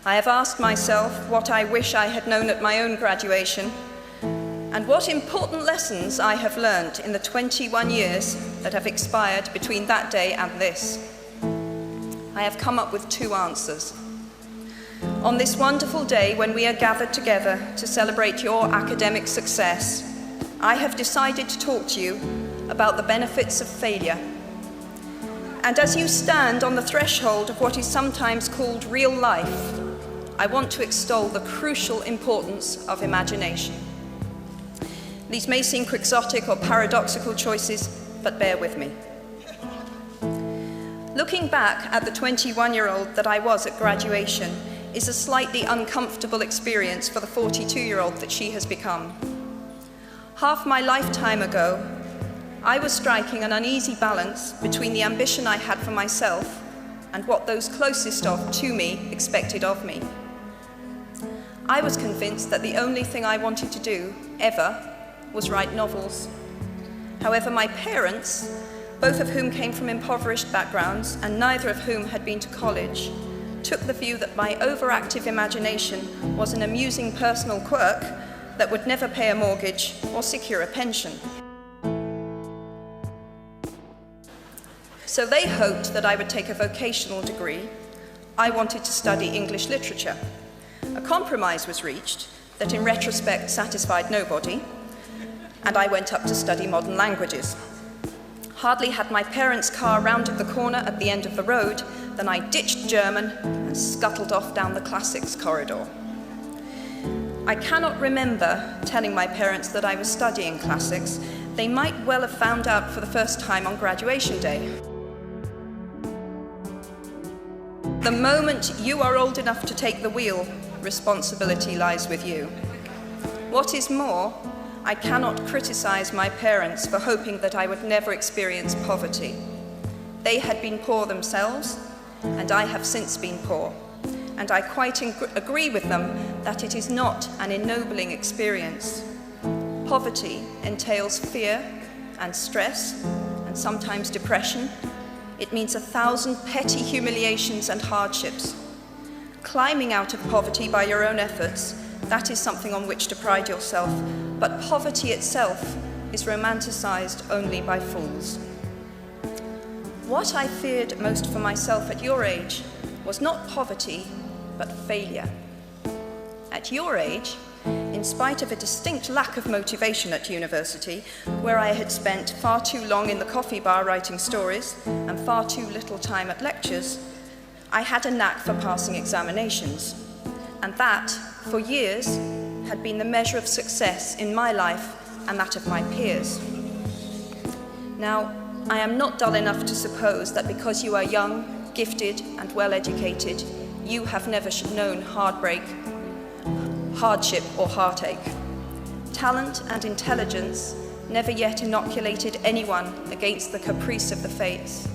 I have asked myself what I wish I had known at my own graduation, and what important lessons I have learned in the 21 years that have expired between that day and this. I have come up with 2 answers. On this wonderful day when we are gathered together to celebrate your academic success, I have decided to talk to you about the benefits of failure. And as you stand on the threshold of what is sometimes called real life, I want to extol the crucial importance of imagination. These may seem quixotic or paradoxical choices, but bear with me. Looking back at the 21-year-old that I was at graduation is a slightly uncomfortable experience for the 42-year-old that she has become. Half my lifetime ago, I was striking an uneasy balance between the ambition I had for myself and what those closest to me expected of me. I was convinced that the only thing I wanted to do, ever, was write novels. However, my parents, both of whom came from impoverished backgrounds and neither of whom had been to college, took the view that my overactive imagination was an amusing personal quirk that would never pay a mortgage or secure a pension. So they hoped that I would take a vocational degree. I wanted to study English literature. A compromise was reached that in retrospect satisfied nobody, and I went up to study modern languages. Hardly had my parents' car rounded the corner at the end of the road than I ditched German and scuttled off down the classics corridor. I cannot remember telling my parents that I was studying classics. They might well have found out for the first time on graduation day. The moment you are old enough to take the wheel, responsibility lies with you. What is more, I cannot criticize my parents for hoping that I would never experience poverty. They had been poor themselves, and I have since been poor. And I quite agree with them that it is not an ennobling experience. Poverty entails fear and stress, and sometimes depression. It means 1,000 petty humiliations and hardships. Climbing out of poverty by your own efforts, that is something on which to pride yourself, but poverty itself is romanticized only by fools. What I feared most for myself at your age was not poverty, but failure. At your age, in spite of a distinct lack of motivation at university, where I had spent far too long in the coffee bar writing stories and far too little time at lectures, I had a knack for passing examinations, and that, for years, had been the measure of success in my life and that of my peers. Now, I am not dull enough to suppose that because you are young, gifted, and well-educated, you have never known heartbreak, hardship, or heartache. Talent and intelligence never yet inoculated anyone against the caprice of the fates,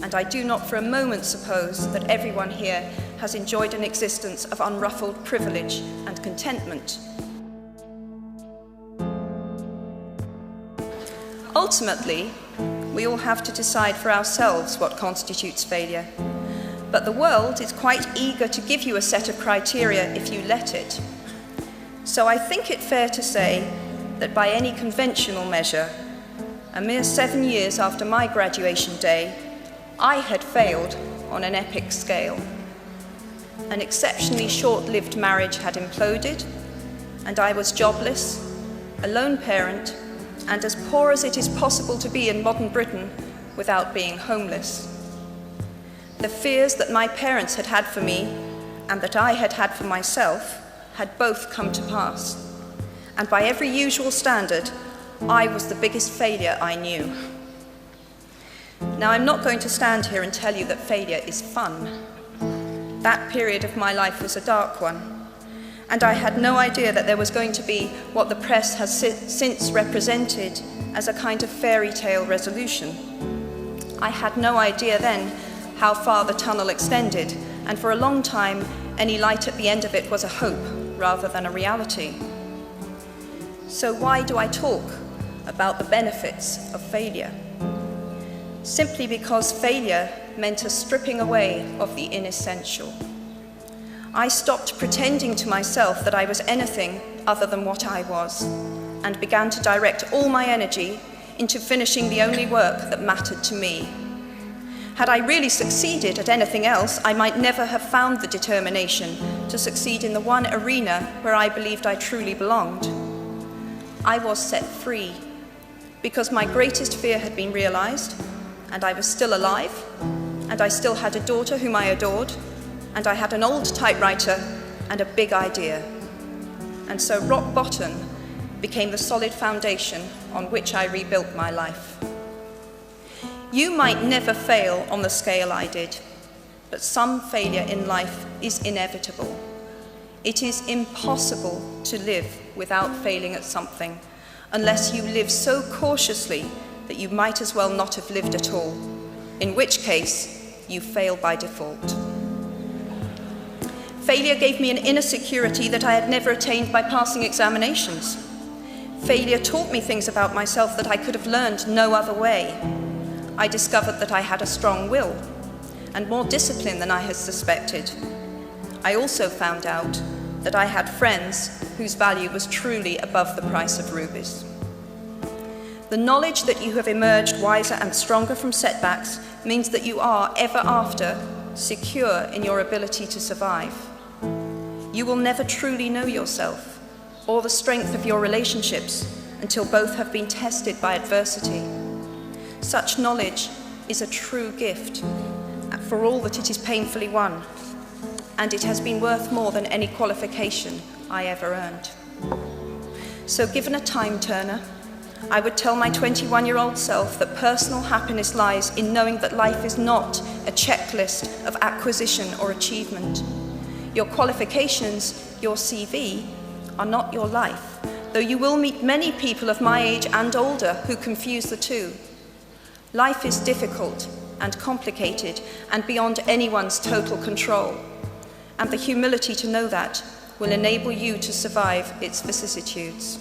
and I do not for a moment suppose that everyone here has enjoyed an existence of unruffled privilege and contentment. Ultimately, we all have to decide for ourselves what constitutes failure, but the world is quite eager to give you a set of criteria if you let it. So I think it fair to say that by any conventional measure, a mere 7 years after my graduation day, I had failed on an epic scale. An exceptionally short-lived marriage had imploded, and I was jobless, a lone parent, and as poor as it is possible to be in modern Britain without being homeless. The fears that my parents had had for me and that I had had for myself had both come to pass, and by every usual standard, I was the biggest failure I knew. Now, I'm not going to stand here and tell you that failure is fun. That period of my life was a dark one, and I had no idea that there was going to be what the press has since represented as a kind of fairy tale resolution. I had no idea then how far the tunnel extended, and for a long time, any light at the end of it was a hope rather than a reality. So why do I talk about the benefits of failure? Simply because failure meant a stripping away of the inessential. I stopped pretending to myself that I was anything other than what I was, and began to direct all my energy into finishing the only work that mattered to me. Had I really succeeded at anything else, I might never have found the determination to succeed in the one arena where I believed I truly belonged. I was set free because my greatest fear had been realized, and I was still alive, and I still had a daughter whom I adored, and I had an old typewriter and a big idea. And so rock bottom became the solid foundation on which I rebuilt my life. You might never fail on the scale I did, but some failure in life is inevitable. It is impossible to live without failing at something, unless you live so cautiously that you might as well not have lived at all, in which case you fail by default. Failure gave me an inner security that I had never attained by passing examinations. Failure taught me things about myself that I could have learned no other way. I discovered that I had a strong will and more discipline than I had suspected. I also found out that I had friends whose value was truly above the price of rubies. The knowledge that you have emerged wiser and stronger from setbacks means that you are, ever after, secure in your ability to survive. You will never truly know yourself or the strength of your relationships until both have been tested by adversity. Such knowledge is a true gift, for all that it is painfully won, and it has been worth more than any qualification I ever earned. So given a time turner, I would tell my 21-year-old self that personal happiness lies in knowing that life is not a checklist of acquisition or achievement. Your qualifications, your CV, are not your life, though you will meet many people of my age and older who confuse the two. Life is difficult and complicated and beyond anyone's total control, and the humility to know that will enable you to survive its vicissitudes.